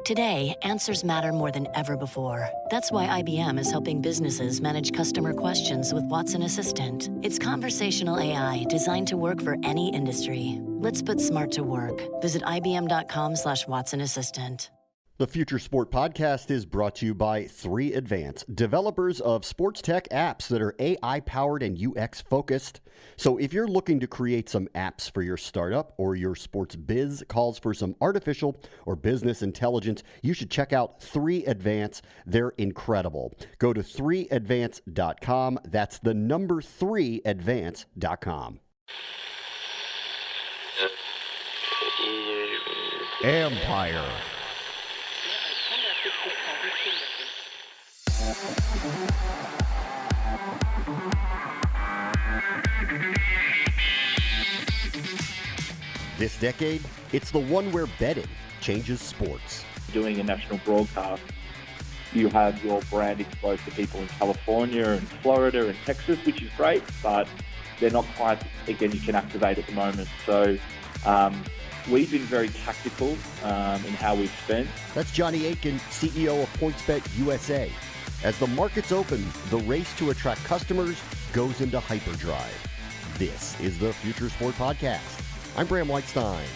Today, answers matter more than ever before. That's why IBM is helping businesses manage customer questions with Watson Assistant. It's conversational AI designed to work for any industry. Let's put smart to work. Visit IBM.com/Watson Assistant. The Future Sport Podcast is brought to you by 3 Advance, developers of sports tech apps that are AI-powered and UX-focused. So if you're looking to create some apps for your startup or your sports biz calls for some artificial or business intelligence, you should check out 3 Advance. They're incredible. Go to 3advance.com. That's the number 3advance.com. Empire. This decade, it's the one where betting changes sports. Doing a national broadcast, you have your brand exposed to people in California and Florida and Texas, which is great, but they're not quite, again, you can activate at the moment. So we've been very tactical in how we've spent. That's Johnny Aitken, CEO of PointsBet USA. As the markets open, the race to attract customers goes into hyperdrive. This is the Future Sport Podcast. I'm Bram Whitestein.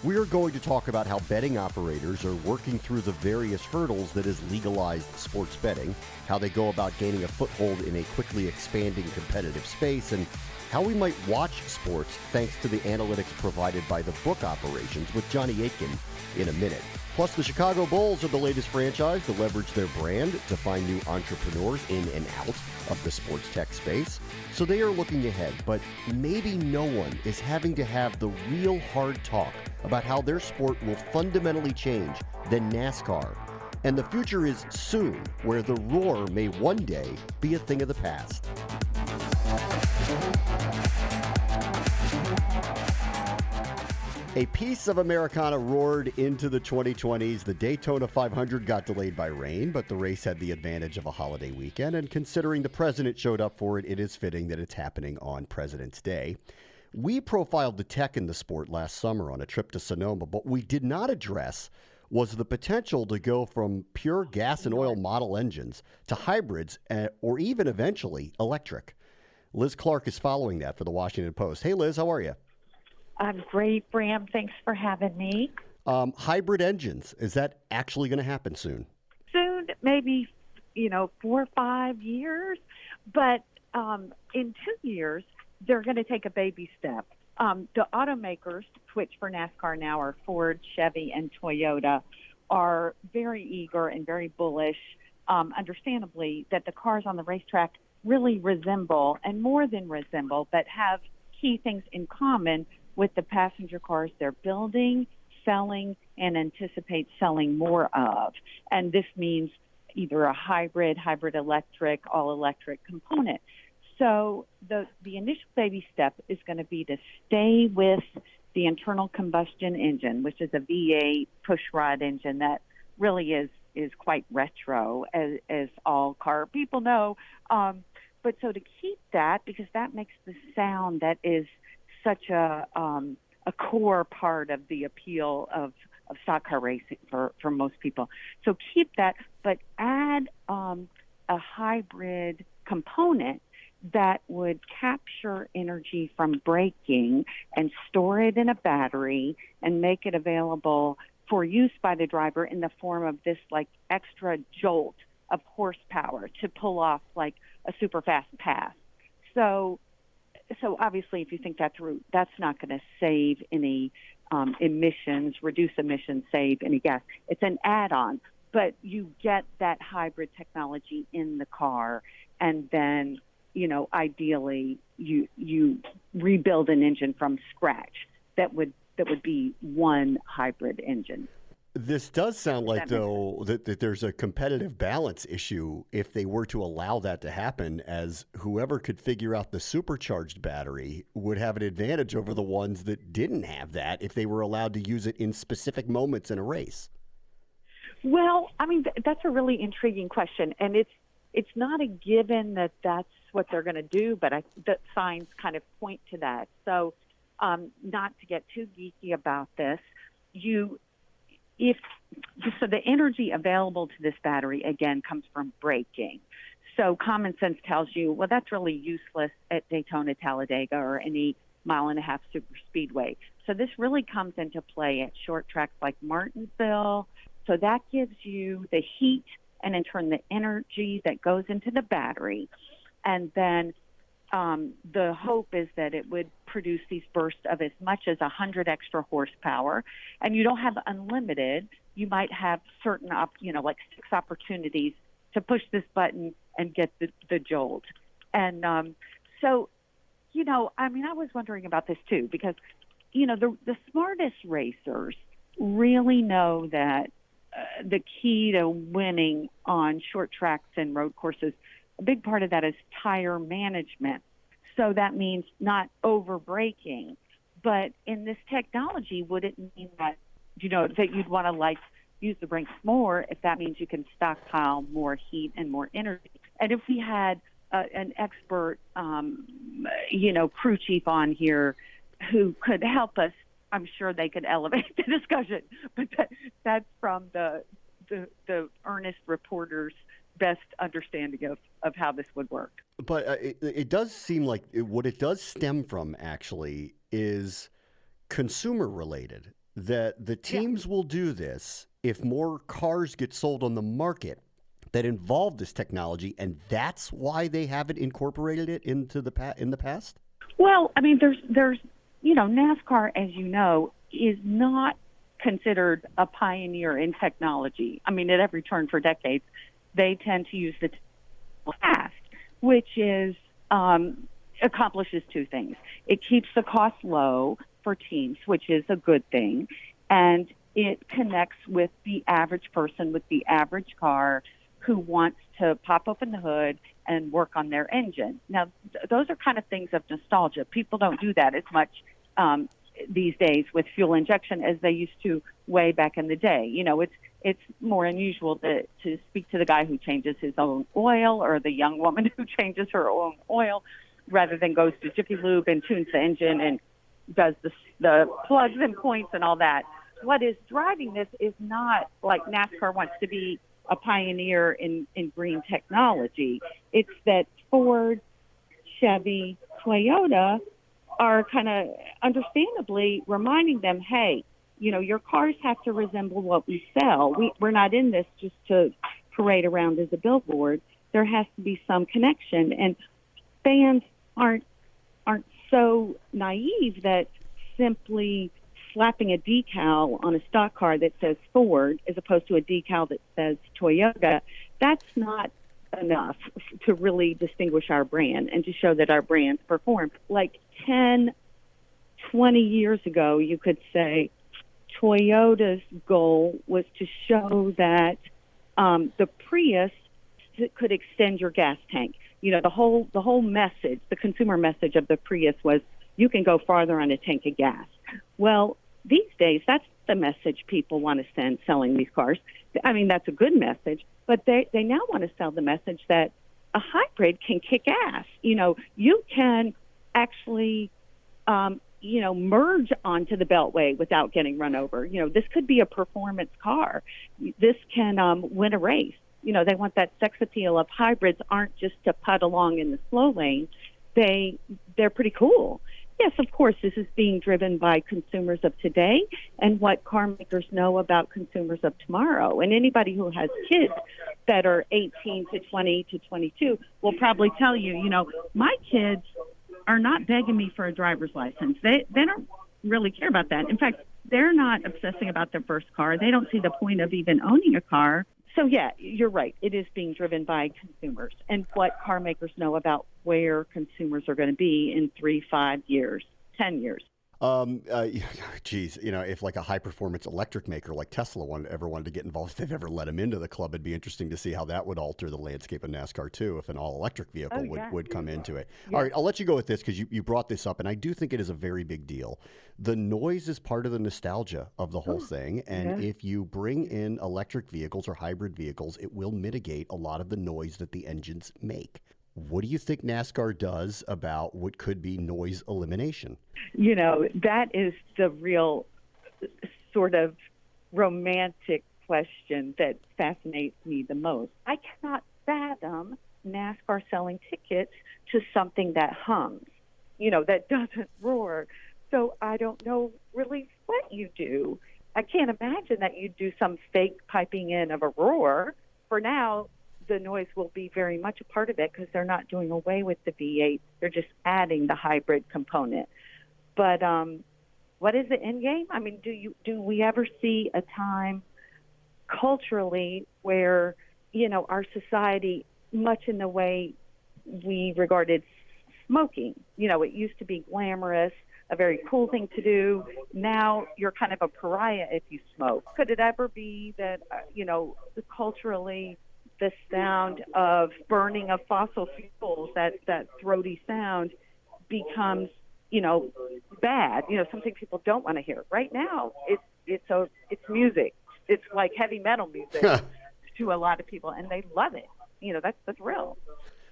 We are going to talk about how betting operators are working through the various hurdles that is legalized sports betting, how they go about gaining a foothold in a quickly expanding competitive space, and how we might watch sports thanks to the analytics provided by the book operations with Johnny Aitken in a minute. Plus, the Chicago Bulls are the latest franchise to leverage their brand to find new entrepreneurs in and out of the sports tech space. So they are looking ahead, but maybe no one is having to have the real hard talk about how their sport will fundamentally change than NASCAR. And the future is soon, where the roar may one day be a thing of the past. A piece of Americana roared into the 2020s. The Daytona 500 got delayed by rain, but the race had the advantage of a holiday weekend. And considering the president showed up for it, it is fitting that it's happening on President's Day. We profiled the tech in the sport last summer on a trip to Sonoma, but we did not address was the potential to go from pure gas and oil model engines to hybrids or even eventually electric. Liz Clarke is following that for the Washington Post. Hey, Liz, how are you? I'm great, Bram. Thanks for having me. Hybrid engines, is that actually going to happen soon? Soon, maybe, 4 or 5 years. But in 2 years, they're going to take a baby step. The automakers, which for NASCAR now are Ford, Chevy, and Toyota, are very eager and very bullish, understandably, that the cars on the racetrack really resemble, and more than resemble, but have key things in common with the passenger cars they're building, selling, and anticipate selling more of. And this means either a hybrid electric, all-electric component. So the initial baby step is going to be to stay with the internal combustion engine, which is a V8 pushrod engine that really is quite retro, as all car people know. But so to keep that, because that makes the sound that is such a core part of the appeal of stock car racing for most people. So keep that, but add a hybrid component that would capture energy from braking and store it in a battery and make it available for use by the driver in the form of this like extra jolt of horsepower to pull off like a super fast pass. So obviously, if you think that through, that's not going to save any emissions, reduce emissions, save any gas. It's an add-on, but you get that hybrid technology in the car, and then, ideally, you rebuild an engine from scratch that would be one hybrid engine. This does sound like, though, that there's a competitive balance issue if they were to allow that to happen, as whoever could figure out the supercharged battery would have an advantage over the ones that didn't have that if they were allowed to use it in specific moments in a race. Well, I mean, that's a really intriguing question, and it's it's not a given that that's what they're going to do, but the signs kind of point to that. So not to get too geeky about this, so the energy available to this battery, again, comes from braking. So common sense tells you, well, that's really useless at Daytona, Talladega, or any mile-and-a-half super speedway. So this really comes into play at short tracks like Martinsville. So that gives you the heat and, in turn, the energy that goes into the battery. And then the hope is that it would produce these bursts of as much as 100 extra horsepower. And you don't have unlimited. You might have certain, like 6 opportunities to push this button and get the jolt. And I was wondering about this too, because, the smartest racers really know that the key to winning on short tracks and road courses, a big part of that is tire management. So that means not over braking. But in this technology, would it mean that, that you'd want to use the brakes more if that means you can stockpile more heat and more energy? And if we had an expert, crew chief on here who could help us, I'm sure they could elevate the discussion. But that's from the earnest reporter's best understanding of how this would work. But it does seem like what it does stem from, actually, is consumer related, that the teams will do this if more cars get sold on the market that involve this technology, and that's why they haven't incorporated it into in the past? Well, I mean, there's NASCAR, as you know, is not considered a pioneer in technology. I mean, at every turn for decades, they tend to use the past, which accomplishes 2 things. It keeps the cost low for teams, which is a good thing, and it connects with the average person, with the average car who wants to pop open the hood and work on their engine. Now, those are kind of things of nostalgia. People don't do that as much these days with fuel injection as they used to way back in the day. It's more unusual to speak to the guy who changes his own oil or the young woman who changes her own oil rather than goes to Jiffy Lube and tunes the engine and does the plugs and points and all that. What is driving this is not like NASCAR wants to be a pioneer in green technology. It's that Ford, Chevy, Toyota are kind of understandably reminding them, hey, your cars have to resemble what we sell. We're not in this just to parade around as a billboard. There has to be some connection. And fans aren't so naive that simply slapping a decal on a stock car that says Ford as opposed to a decal that says Toyota, that's not enough to really distinguish our brand and to show that our brands perform. Like 10, 20 years ago, you could say Toyota's goal was to show that the Prius could extend your gas tank. The whole message, the consumer message of the Prius was you can go farther on a tank of gas. Well, these days, that's the message people want to send selling these cars. I mean, that's a good message, but they now want to sell the message that a hybrid can kick ass. You can actually, merge onto the Beltway without getting run over. This could be a performance car. This can win a race. They want that sex appeal of hybrids aren't just to putt along in the slow lane. They're pretty cool. Yes, of course, this is being driven by consumers of today and what car makers know about consumers of tomorrow. And anybody who has kids that are 18 to 20 to 22 will probably tell you, my kids are not begging me for a driver's license. They don't really care about that. In fact, they're not obsessing about their first car. They don't see the point of even owning a car. So, yeah, you're right. It is being driven by consumers and what car makers know about where consumers are going to be in 3, 5 years, 10 years. Geez, if like a high-performance electric maker like Tesla ever wanted to get involved, if they've ever let them into the club, it'd be interesting to see how that would alter the landscape of NASCAR too, if an all-electric vehicle would come into it. Yeah. All right, I'll let you go with this because you brought this up, and I do think it is a very big deal. The noise is part of the nostalgia of the whole thing, and if you bring in electric vehicles or hybrid vehicles, it will mitigate a lot of the noise that the engines make. What do you think NASCAR does about what could be noise elimination? That is the real sort of romantic question that fascinates me the most. I cannot fathom NASCAR selling tickets to something that hums, that doesn't roar. So I don't know really what you do. I can't imagine that you do some fake piping in of a roar. For now, the noise will be very much a part of it because they're not doing away with the V8. They're just adding the hybrid component. But what is the end game? I mean, do we ever see a time culturally where, our society, much in the way we regarded smoking, it used to be glamorous, a very cool thing to do. Now you're kind of a pariah if you smoke. Could it ever be that, culturally, the sound of burning of fossil fuels, that throaty sound becomes, bad, something people don't want to hear. Right now, it's music. It's like heavy metal music to a lot of people, and they love it. That's real.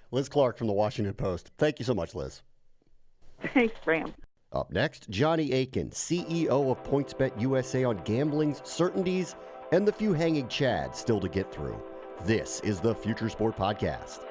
Liz Clarke from the Washington Post. Thank you so much, Liz. Thanks, Bram. Up next, Johnny Aitken, CEO of PointsBet USA on gambling's certainties and the few hanging chads still to get through. This is the Future Sport Podcast.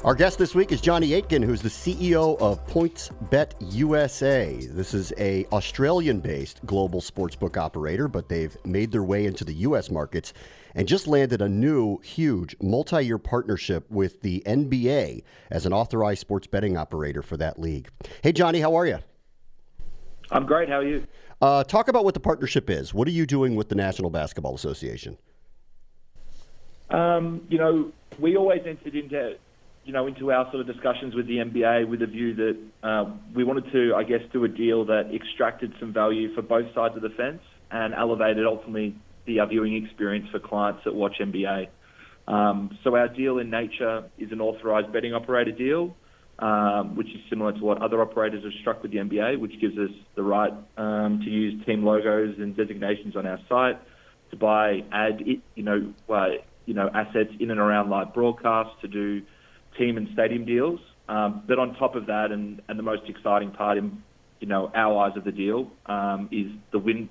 Our guest this week is Johnny Aitken, who's the CEO of PointsBet USA. This is a Australian-based global sportsbook operator, but they've made their way into the U.S. markets and just landed a new, huge, multi-year partnership with the NBA as an authorized sports betting operator for that league. Hey, Johnny, how are you? I'm great. How are you? Talk about what the partnership is. What are you doing with the National Basketball Association? We always entered into our sort of discussions with the NBA with a view that we wanted to, do a deal that extracted some value for both sides of the fence and elevated ultimately the viewing experience for clients that watch NBA. So our deal in nature is an authorized betting operator deal, which is similar to what other operators have struck with the NBA, which gives us the right to use team logos and designations on our site, to buy assets in and around live broadcasts, to do team and stadium deals. But on top of that, and the most exciting part in our eyes of the deal is the win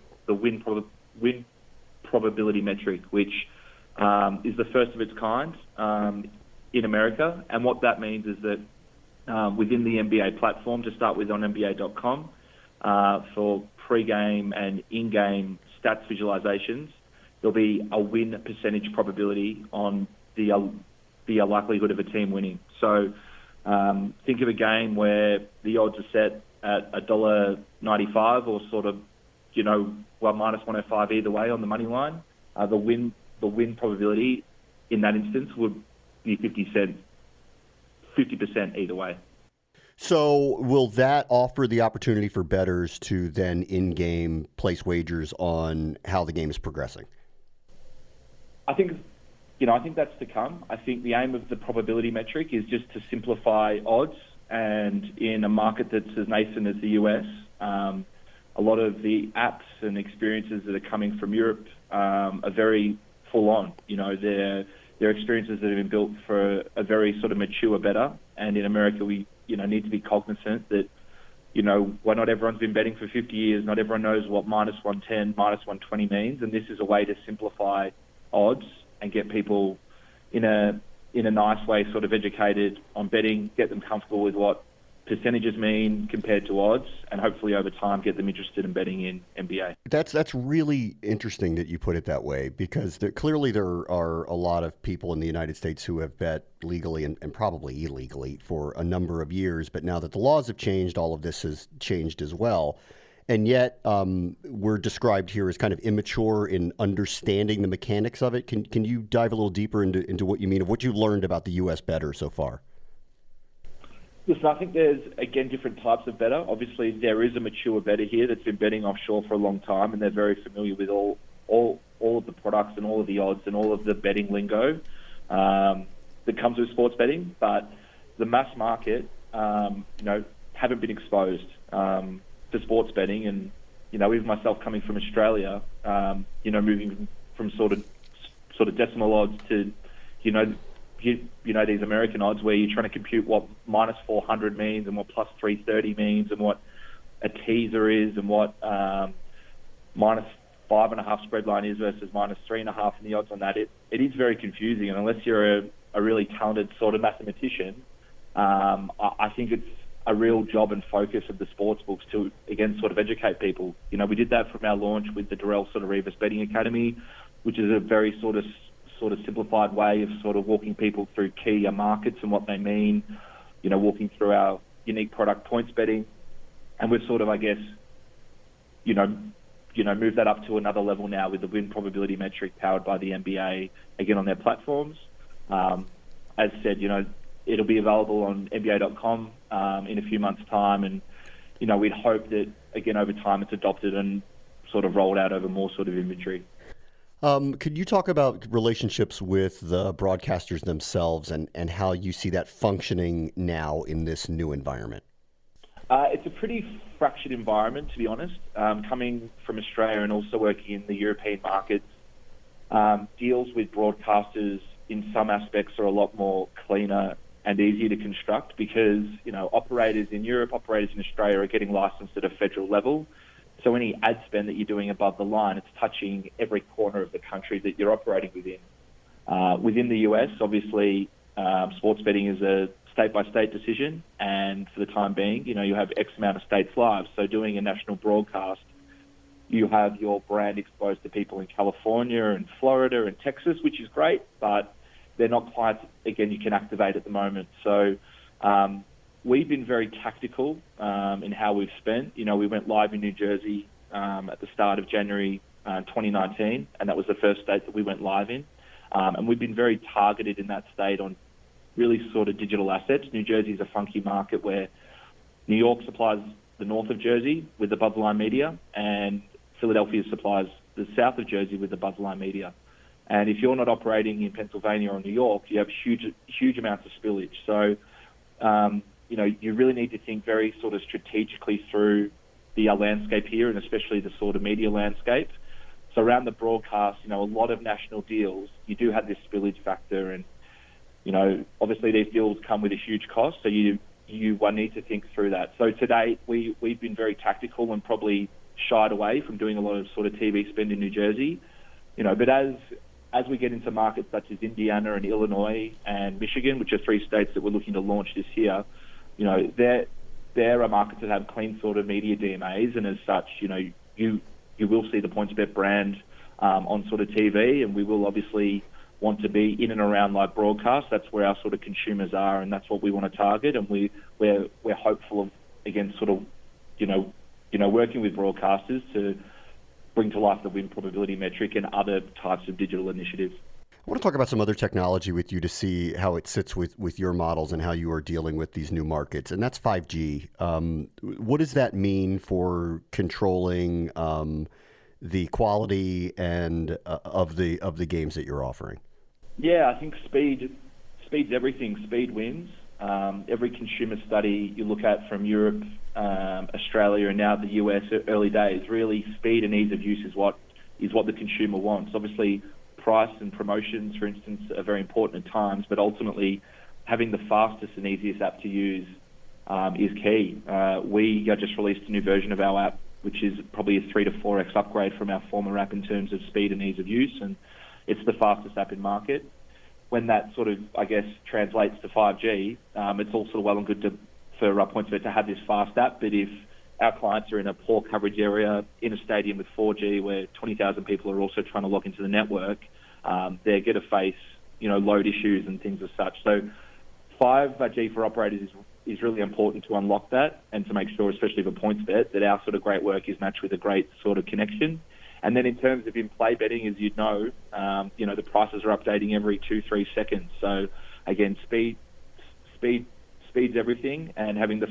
probability metric, which is the first of its kind in America. And what that means is that within the NBA platform, to start with on NBA.com, for pre-game and in-game stats visualizations, there'll be a win percentage probability on the likelihood of a team winning. So think of a game where the odds are set at $1.95 or sort of, minus 105 either way on the money line. The win probability in that instance would be 50% either way. So will that offer the opportunity for bettors to then in-game place wagers on how the game is progressing? I think that's to come. I think the aim of the probability metric is just to simplify odds, and in a market that's as nascent as the US, a lot of the apps and experiences that are coming from Europe are very full on. They're experiences that have been built for a very sort of mature bettor, and in America we need to be cognizant that well, not everyone's been betting for 50 years. Not everyone knows what minus 110, minus 120 means, and this is a way to simplify odds and get people in a nice way sort of educated on betting, get them comfortable with what percentages mean compared to odds, and hopefully over time get them interested in betting in NBA. That's really interesting that you put it that way, because clearly there are a lot of people in the United States who have bet legally and probably illegally for a number of years, but now that the laws have changed, all of this has changed as well. And yet we're described here as kind of immature in understanding the mechanics of it. Can you dive a little deeper into what you mean, of what you learned about the U.S. bettor so far? Listen, I think there's, again, different types of bettor. Obviously, there is a mature bettor here that's been betting offshore for a long time, and they're very familiar with all of the products and all of the odds and all of the betting lingo that comes with sports betting. But the mass market, haven't been exposed to sports betting. And, even myself coming from Australia, moving from sort of decimal odds to, these American odds where you're trying to compute what minus 400 means and what plus 330 means and what a teaser is and what minus 5.5 spread line is versus minus 3.5 and the odds on that. It is very confusing, and unless you're a really talented sort of mathematician, I think it's a real job and focus of the sports books to, again, sort of educate people. We did that from our launch with the Darrell sort of Revis Betting Academy, which is a very sort of simplified way of sort of walking people through key markets and what they mean, walking through our unique product points betting. And we've sort of, I guess, moved that up to another level now with the win probability metric powered by the NBA, again, on their platforms. As said, it'll be available on NBA.com in a few months' time. And, we'd hope that, again, over time it's adopted and sort of rolled out over more sort of inventory. Could you talk about relationships with the broadcasters themselves and how you see that functioning now in this new environment? It's a pretty fractured environment, to be honest. Coming from Australia and also working in the European markets, deals with broadcasters in some aspects are a lot more cleaner and easier to construct because, operators in Europe, operators in Australia are getting licensed at a federal level. So any ad spend that you're doing above the line, it's touching every corner of the country that you're operating within. Within the US, obviously, sports betting is a state-by-state decision, and for the time being, you have X amount of states live. So doing a national broadcast, you have your brand exposed to people in California and Florida and Texas, which is great, but they're not clients, again, you can activate at the moment. So we've been very tactical in how we've spent. We went live in New Jersey at the start of January 2019, and that was the first state that we went live in. And we've been very targeted in that state on really sort of digital assets. New Jersey is a funky market where New York supplies the north of Jersey with the above-the-line media, and Philadelphia supplies the south of Jersey with the above-the-line media. And if you're not operating in Pennsylvania or New York, you have huge amounts of spillage. So, you really need to think very sort of strategically through the landscape here, and especially the sort of media landscape. So around the broadcast, a lot of national deals, you do have this spillage factor, and obviously these deals come with a huge cost, so you need to think through that. So to date, we've been very tactical and probably shied away from doing a lot of sort of TV spend in New Jersey, but as we get into markets such as Indiana and Illinois and Michigan, which are 3 states that we're looking to launch this year, there are markets that have clean sort of media DMAs, and as such, you will see the PointsBet brand on sort of TV, and we will obviously want to be in and around live broadcast. That's where our sort of consumers are, and that's what we want to target. And we're hopeful of, again, sort of, working with broadcasters to bring to life the win probability metric and other types of digital initiatives. I want to talk about some other technology with you to see how it sits with your models and how you are dealing with these new markets, and that's 5G. What does that mean for controlling the quality and of the games that you're offering? Yeah, I think speed's everything. Speed wins. Every consumer study you look at from Europe, Australia, and now the US, early days, really speed and ease of use is what the consumer wants. Obviously, price and promotions, for instance, are very important at times, but ultimately having the fastest and easiest app to use is key. We just released a new version of our app, which is probably a 3 to 4x upgrade from our former app in terms of speed and ease of use, and it's the fastest app in market. When that sort of, I guess, translates to 5G, it's all sort of well and good to for PointsBet to have this fast app, but if our clients are in a poor coverage area in a stadium with 4G where 20,000 people are also trying to log into the network, they're going to face, load issues and things as such. So 5G for operators is really important to unlock that and to make sure, especially for PointsBet, that our sort of great work is matched with a great sort of connection. And then in terms of in-play betting, as you'd know, the prices are updating every 2-3 seconds. So again, speed's everything, and having the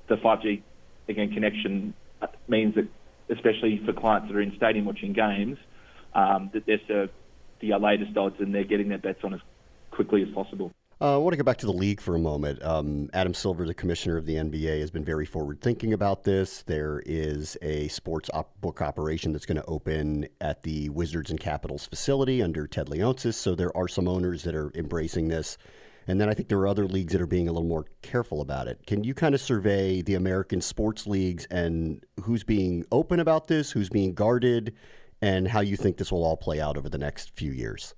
5G connection means that, especially for clients that are in stadium watching games, that they're served the latest odds and they're getting their bets on as quickly as possible. I want to go back to the league for a moment. Adam Silver, the commissioner of the NBA, has been very forward-thinking about this. There is a sports book operation that's going to open at the Wizards and Capitals facility under Ted Leonsis, so there are some owners that are embracing this. And then I think there are other leagues that are being a little more careful about it. Can you kind of survey the American sports leagues and who's being open about this, who's being guarded, and how you think this will all play out over the next few years?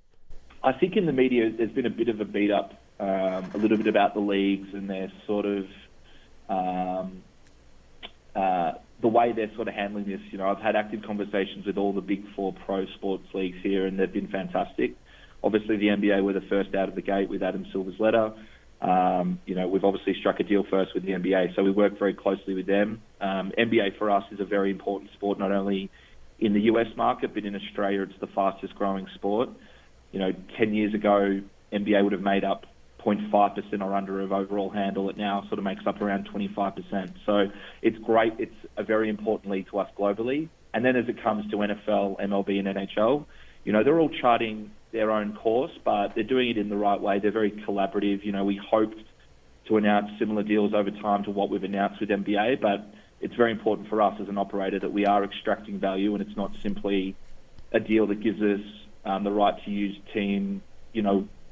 I think in the media there's been a bit of a beat-up, a little bit about the leagues and their sort of the way they're sort of handling this. I've had active conversations with all the big four pro sports leagues here, and they've been fantastic. Obviously, the NBA were the first out of the gate with Adam Silver's letter. We've obviously struck a deal first with the NBA, so we work very closely with them. NBA for us is a very important sport, not only in the US market, but in Australia, it's the fastest growing sport. 10 years ago, NBA would have made up 0.5% or under of overall handle. It now sort of makes up around 25%. So it's great. It's a very important league to us globally. And then as it comes to NFL, MLB, and NHL, they're all charting their own course, but they're doing it in the right way. They're very collaborative. We hoped to announce similar deals over time to what we've announced with NBA, but it's very important for us as an operator that we are extracting value, and it's not simply a deal that gives us the right to use team,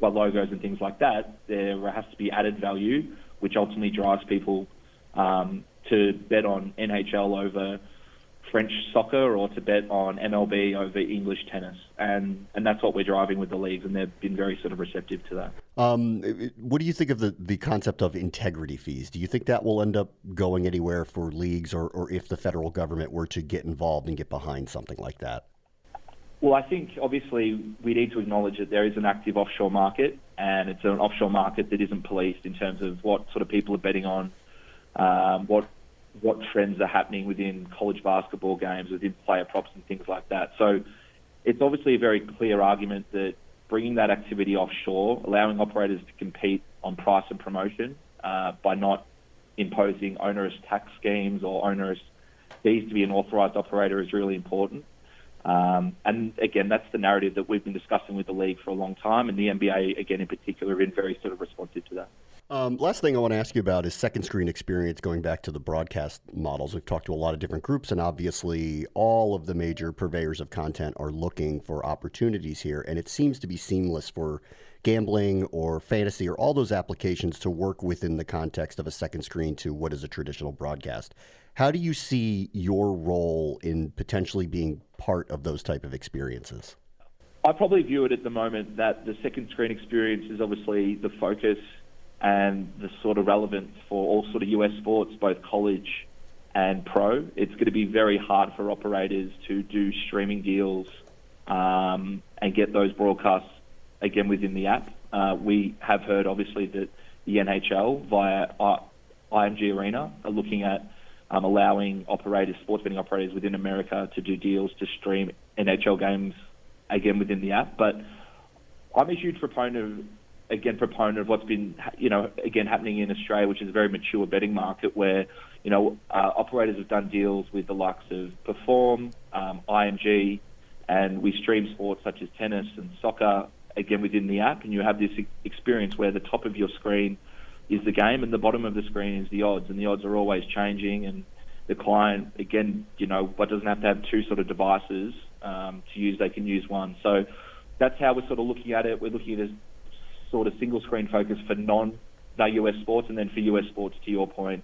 logos and things like that. There has to be added value, which ultimately drives people to bet on NHL over French soccer or to bet on MLB over English tennis. And that's what we're driving with the leagues, and they've been very sort of receptive to that. What do you think of the concept of integrity fees? Do you think that will end up going anywhere for leagues, or if the federal government were to get involved and get behind something like that? Well, I think obviously we need to acknowledge that there is an active offshore market, and it's an offshore market that isn't policed in terms of what sort of people are betting on, what trends are happening within college basketball games, within player props and things like that. So it's obviously a very clear argument that bringing that activity offshore, allowing operators to compete on price and promotion by not imposing onerous tax schemes or onerous fees to be an authorised operator is really important. And again, that's the narrative that we've been discussing with the league for a long time, and the NBA, again, in particular, have been very sort of responsive to that. Last thing I want to ask you about is second screen experience, going back to the broadcast models. We've talked to a lot of different groups, and obviously all of the major purveyors of content are looking for opportunities here, and it seems to be seamless for gambling or fantasy or all those applications to work within the context of a second screen to what is a traditional broadcast. How do you see your role in potentially being part of those type of experiences? I probably view it at the moment that the second screen experience is obviously the focus and the sort of relevance for all sort of US sports, both college and pro. It's going to be very hard for operators to do streaming deals and get those broadcasts, again, within the app. We have heard, obviously, that the NHL via IMG Arena are looking at allowing operators, sports betting operators within America to do deals to stream NHL games, again, within the app. But I'm a huge proponent of what's been, again, happening in Australia, which is a very mature betting market where, operators have done deals with the likes of Perform, IMG, and we stream sports such as tennis and soccer, again, within the app. And you have this experience where the top of your screen is the game and the bottom of the screen is the odds, and the odds are always changing, and the client, again, doesn't have to have two sort of devices to use, they can use one. So that's how we're sort of looking at it. We're looking at a sort of single screen focus for non-US sports, and then for US sports, to your point,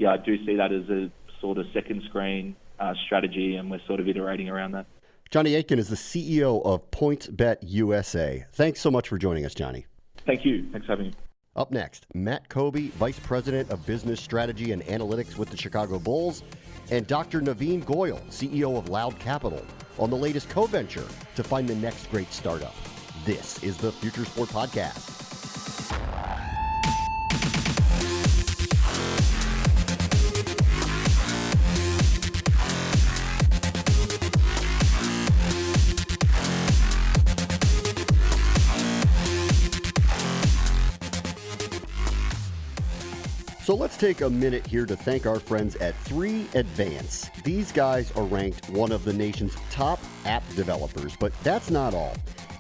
I do see that as a sort of second screen strategy, and we're sort of iterating around that. Johnny Aitken is the CEO of PointsBet USA. Thanks so much for joining us, Johnny. Thank you. Thanks for having me. Up next, Matt Kobe, Vice President of Business Strategy and Analytics with the Chicago Bulls, and Dr. Navin Goyal, CEO of Loud Capital, on the latest co-venture to find the next great startup. This is the Future Sport Podcast. So let's take a minute here to thank our friends at 3Advance. These guys are ranked one of the nation's top app developers, but that's not all.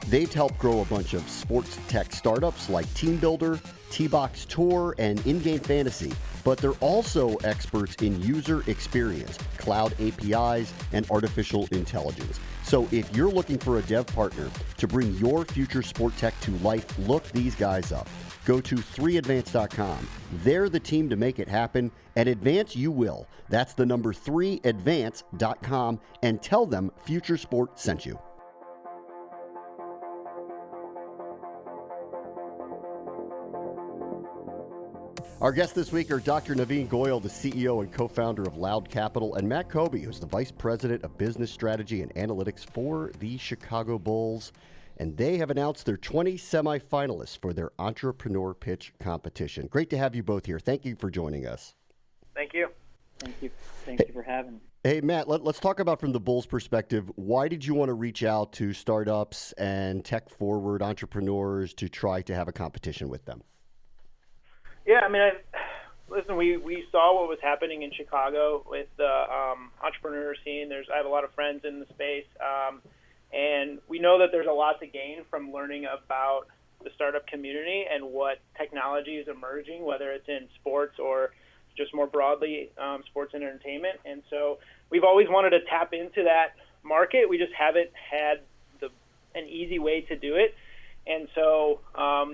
They've helped grow a bunch of sports tech startups like Team Builder, T-Box Tour, and In-Game Fantasy, but they're also experts in user experience, cloud APIs, and artificial intelligence. So if you're looking for a dev partner to bring your future sport tech to life, look these guys up. Go to 3advance.com. They're the team to make it happen, and advance you will. That's the number 3advance.com, and tell them Future Sport sent you. Our guests this week are Dr. Navin Goyal, the CEO and co-founder of Loud Capital, and Matt Kobe, who's the Vice President of Business Strategy and Analytics for the Chicago Bulls. And they have announced their 20 semifinalists for their Entrepreneur Pitch competition. Great to have you both here. Thank you for joining us. Thank you. Thank you. Thank you for having me. Hey, Matt, let's talk about from the Bulls' perspective. Why did you want to reach out to startups and tech-forward entrepreneurs to try to have a competition with them? Yeah, I mean, listen, we saw what was happening in Chicago with the entrepreneur scene. I have a lot of friends in the space. And we know that there's a lot to gain from learning about the startup community and what technology is emerging, whether it's in sports or just more broadly sports and entertainment. And so we've always wanted to tap into that market. We just haven't had an easy way to do it. And so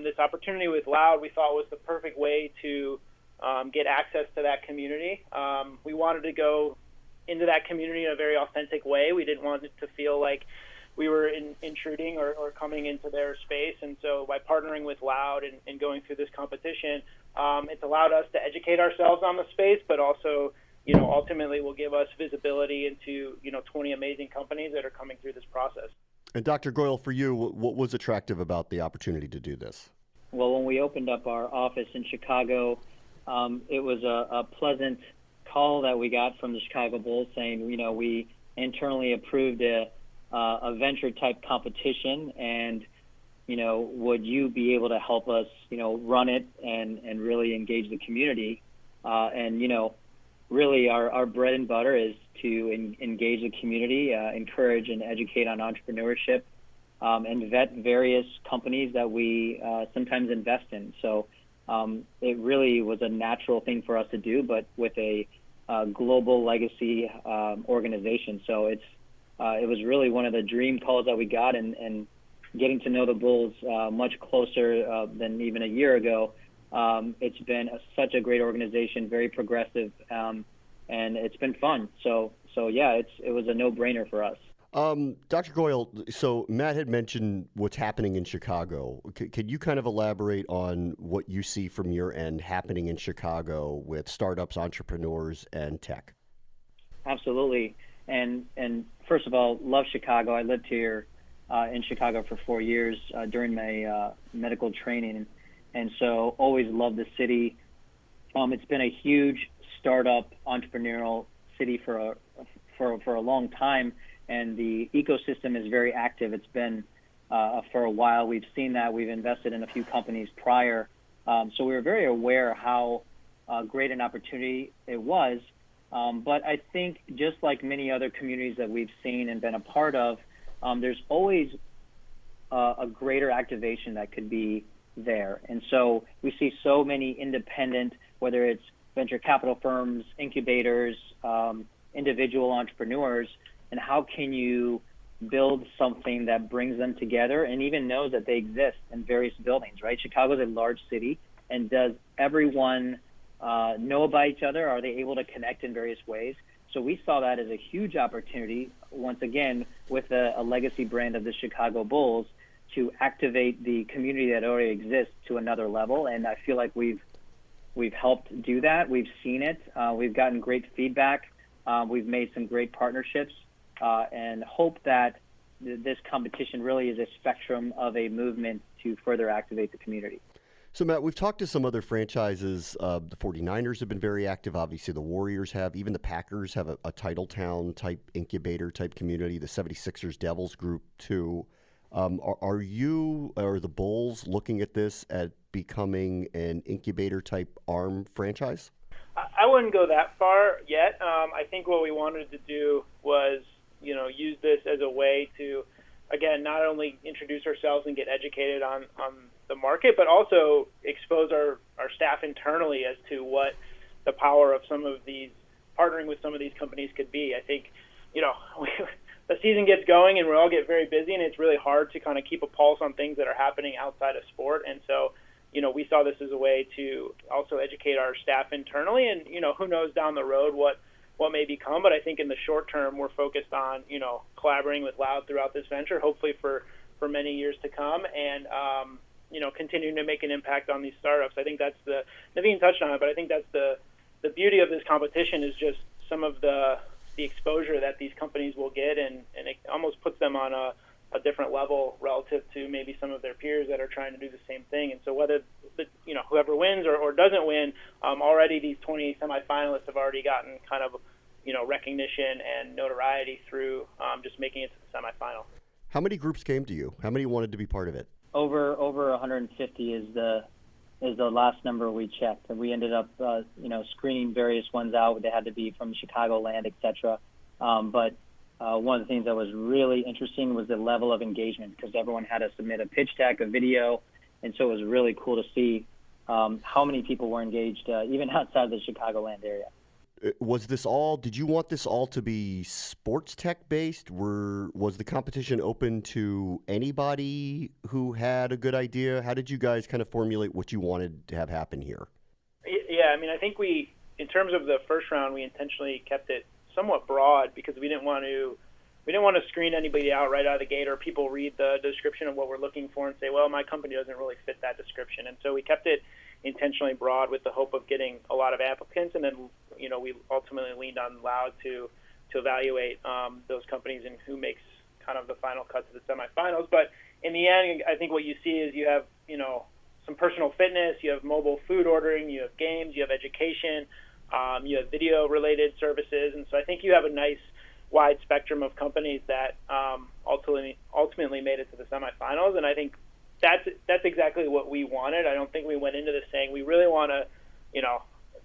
this opportunity with Loud we thought was the perfect way to get access to that community. We wanted to go into that community in a very authentic way. We didn't want it to feel like we were intruding or coming into their space. And so by partnering with Loud and going through this competition, it's allowed us to educate ourselves on the space, but also, ultimately will give us visibility into, 20 amazing companies that are coming through this process. And Dr. Goyal, for you, what was attractive about the opportunity to do this? Well, when we opened up our office in Chicago, it was a pleasant call that we got from the Chicago Bulls saying, we internally approved a venture type competition, and would you be able to help us run it and really engage the community, and really our bread and butter is to engage the community, encourage and educate on entrepreneurship, and vet various companies that we sometimes invest in. So it really was a natural thing for us to do, but with a global legacy organization. So it was really one of the dream calls that we got, and getting to know the Bulls much closer than even a year ago. It's been such a great organization, very progressive, and it's been fun. So yeah, it was a no-brainer for us. Dr. Goyal, so Matt had mentioned what's happening in Chicago. Could you kind of elaborate on what you see from your end happening in Chicago with startups, entrepreneurs, and tech? Absolutely. And first of all, love Chicago. I lived here in Chicago for 4 years during my medical training, and so always loved the city. It's been a huge startup entrepreneurial city for a long time, and the ecosystem is very active. It's been for a while. We've seen that. We've invested in a few companies prior, so we were very aware how great an opportunity it was. But I think just like many other communities that we've seen and been a part of, there's always a greater activation that could be there. And so we see so many independent, whether it's venture capital firms, incubators, individual entrepreneurs, and how can you build something that brings them together and even knows that they exist in various buildings, right? Chicago is a large city, and does everyone know about each other? Are they able to connect in various ways? So we saw that as a huge opportunity, once again, with a legacy brand of the Chicago Bulls, to activate the community that already exists to another level. And I feel like we've helped do that. We've seen it. We've gotten great feedback. We've made some great partnerships, and hope that this competition really is a spectrum of a movement to further activate the community. So, Matt, we've talked to some other franchises. The 49ers have been very active. Obviously, the Warriors have. Even the Packers have a Titletown type incubator type community. The 76ers Devils group, too. Are you or the Bulls looking at this at becoming an incubator type arm franchise? I wouldn't go that far yet. I think what we wanted to do was, use this as a way to, again, not only introduce ourselves and get educated on the market, but also expose our staff internally as to what the power of some of these, partnering with some of these companies could be. I think, the season gets going and we all get very busy, and it's really hard to kind of keep a pulse on things that are happening outside of sport. And so, we saw this as a way to also educate our staff internally, and, who knows down the road what may become. But I think in the short term, we're focused on, collaborating with Loud throughout this venture, hopefully for many years to come, and, continuing to make an impact on these startups. I think that's Navin touched on it, but I think that's the beauty of this competition is just some of the exposure that these companies will get, and it almost puts them on a different level relative to maybe some of their peers that are trying to do the same thing. And so whether whoever wins or doesn't win, already these 20 semifinalists have already gotten kind of recognition and notoriety through just making it to the semifinal. How many groups came to you? How many wanted to be part of it? Over 150 is the last number we checked, and we ended up screening various ones out. They had to be from Chicagoland, etc. But one of the things that was really interesting was the level of engagement, because everyone had to submit a pitch deck, a video, and so it was really cool to see how many people were engaged, even outside the Chicagoland area. Did you want this all to be sports tech based? Was the competition open to anybody who had a good idea? How did you guys kind of formulate what you wanted to have happen here? Yeah, I think in terms of the first round, we intentionally kept it somewhat broad because we didn't want to screen anybody out right out of the gate, or people read the description of what we're looking for and say, well, my company doesn't really fit that description. And so we kept it intentionally broad with the hope of getting a lot of applicants, and then we ultimately leaned on Loud to evaluate those companies and who makes kind of the final cut to the semifinals. But in the end, I think what you see is you have some personal fitness, you have mobile food ordering, you have games, you have education, you have video related services, and so I think you have a nice wide spectrum of companies that ultimately made it to the semifinals. And I think that's exactly what we wanted. I don't think we went into this saying we really want to,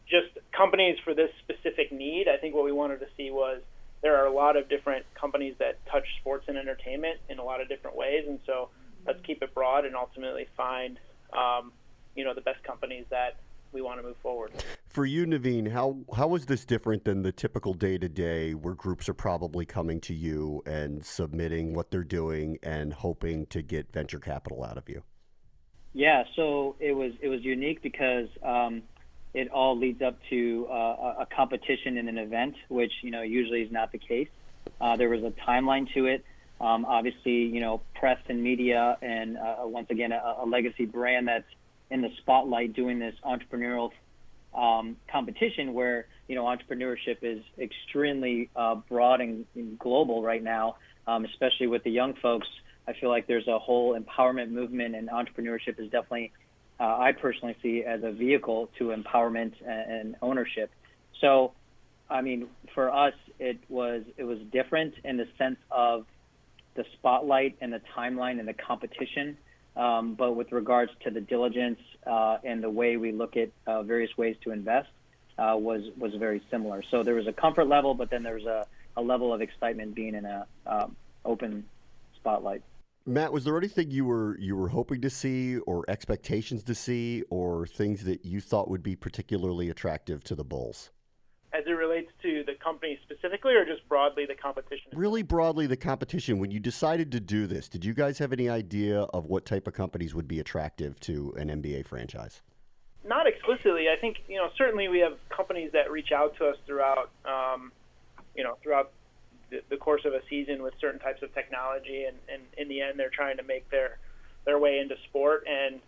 just companies for this specific need. I think what we wanted to see was there are a lot of different companies that touch sports and entertainment in a lot of different ways, and so let's keep it broad and ultimately find, the best companies that we want to move forward. For you, Navin, how is this different than the typical day-to-day where groups are probably coming to you and submitting what they're doing and hoping to get venture capital out of you? Yeah, so it was unique because it all leads up to a competition in an event, which usually is not the case. There was a timeline to it. Obviously, press and media, and once again, a legacy brand that's in the spotlight doing this entrepreneurial competition where entrepreneurship is extremely broad and global right now, especially with the young folks. I feel like there's a whole empowerment movement, and entrepreneurship is definitely, I personally see as a vehicle to empowerment and ownership. So, for us, it was different in the sense of the spotlight and the timeline and the competition. But with regards to the diligence and the way we look at various ways to invest was very similar. So there was a comfort level, but then there was a level of excitement being in a open spotlight. Matt, was there anything you were hoping to see, or expectations to see, or things that you thought would be particularly attractive to the Bulls? As it relates to the company specifically, or just broadly the competition? Really broadly the competition. When you decided to do this, did you guys have any idea of what type of companies would be attractive to an NBA franchise? Not explicitly. I think, certainly we have companies that reach out to us throughout the course of a season with certain types of technology, and in the end they're trying to make their their way into sport. And,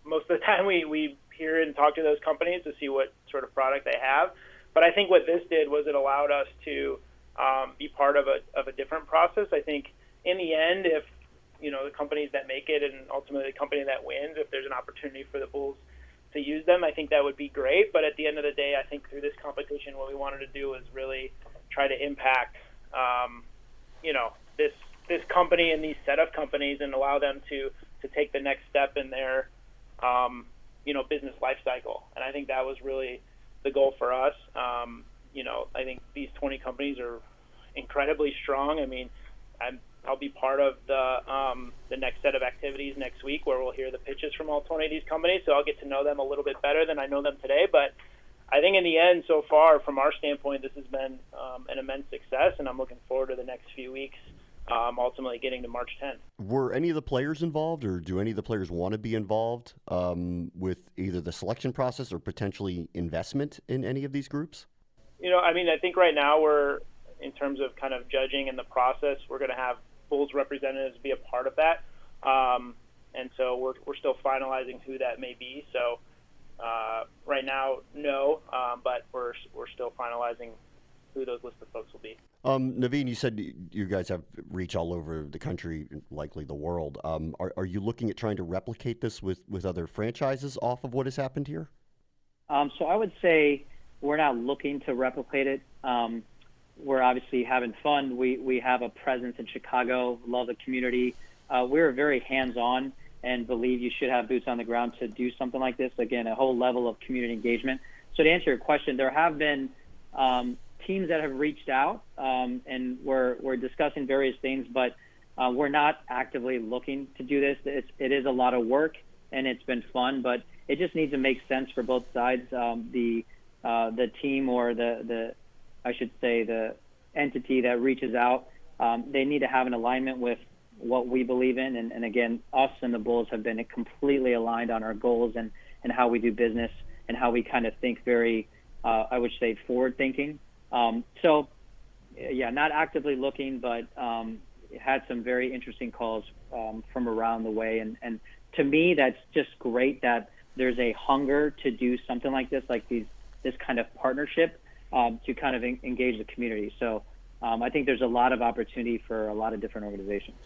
most of the time we hear and talk to those companies to see what sort of product they have. But I think what this did was it allowed us to be part of a different process. I think in the end, if, the companies that make it and ultimately the company that wins, if there's an opportunity for the Bulls to use them, I think that would be great. But at the end of the day, I think through this competition, what we wanted to do was really try to impact, this company and these set of companies and allow them to take the next step in their, business life cycle. And I think that was really the goal for us. I think these 20 companies are incredibly strong. I mean, I'll be part of the next set of activities next week where we'll hear the pitches from all 20 of these companies, so I'll get to know them a little bit better than I know them today. But I think in the end, so far, from our standpoint, this has been an immense success, and I'm looking forward to the next few weeks, ultimately getting to March 10th. Were any of the players involved, or do any of the players want to be involved with either the selection process or potentially investment in any of these groups? I think right now we're, in terms of kind of judging in the process, we're going to have Bulls representatives be a part of that. And so we're still finalizing who that may be. So right now, no, but we're still finalizing who those list of folks will be. Navin, you said you guys have reach all over the country, likely the world. Are you looking at trying to replicate this with other franchises off of what has happened here? So I would say we're not looking to replicate it. We're obviously having fun. We have a presence in Chicago, love the community. We're very hands-on and believe you should have boots on the ground to do something like this. Again, a whole level of community engagement. So to answer your question, there have been teams that have reached out, and we're discussing various things, but we're not actively looking to do this. It is a lot of work, and it's been fun, but it just needs to make sense for both sides. The team, or the entity that reaches out, they need to have an alignment with what we believe in. And again, us and the Bulls have been completely aligned on our goals and how we do business and how we kind of think very, I would say, forward thinking. So, not actively looking, but had some very interesting calls from around the way. And to me, that's just great that there's a hunger to do something like this kind of partnership to kind of engage the community. So I think there's a lot of opportunity for a lot of different organizations.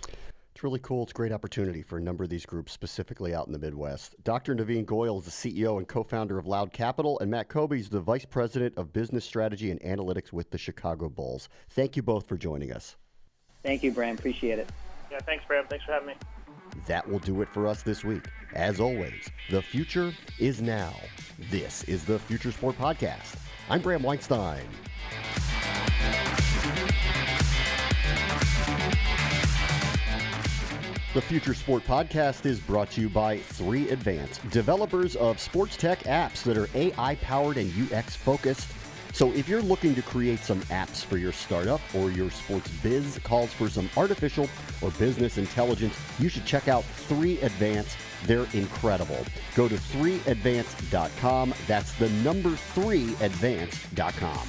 It's really cool. It's a great opportunity for a number of these groups, specifically out in the Midwest. Dr. Navin Goyal is the CEO and co-founder of Loud Capital, and Matt Kobe is the Vice President of Business Strategy and Analytics with the Chicago Bulls. Thank you both for joining us. Thank you, Bram. Appreciate it. Yeah, thanks, Bram. Thanks for having me. That will do it for us this week. As always, the future is now. This is the Future Sport Podcast. I'm Bram Weinstein. The Future Sport Podcast is brought to you by 3 Advance, developers of sports tech apps that are AI-powered and UX-focused. So if you're looking to create some apps for your startup or your sports biz calls for some artificial or business intelligence, you should check out 3 Advance. They're incredible. Go to 3advance.com. That's the number 3advance.com.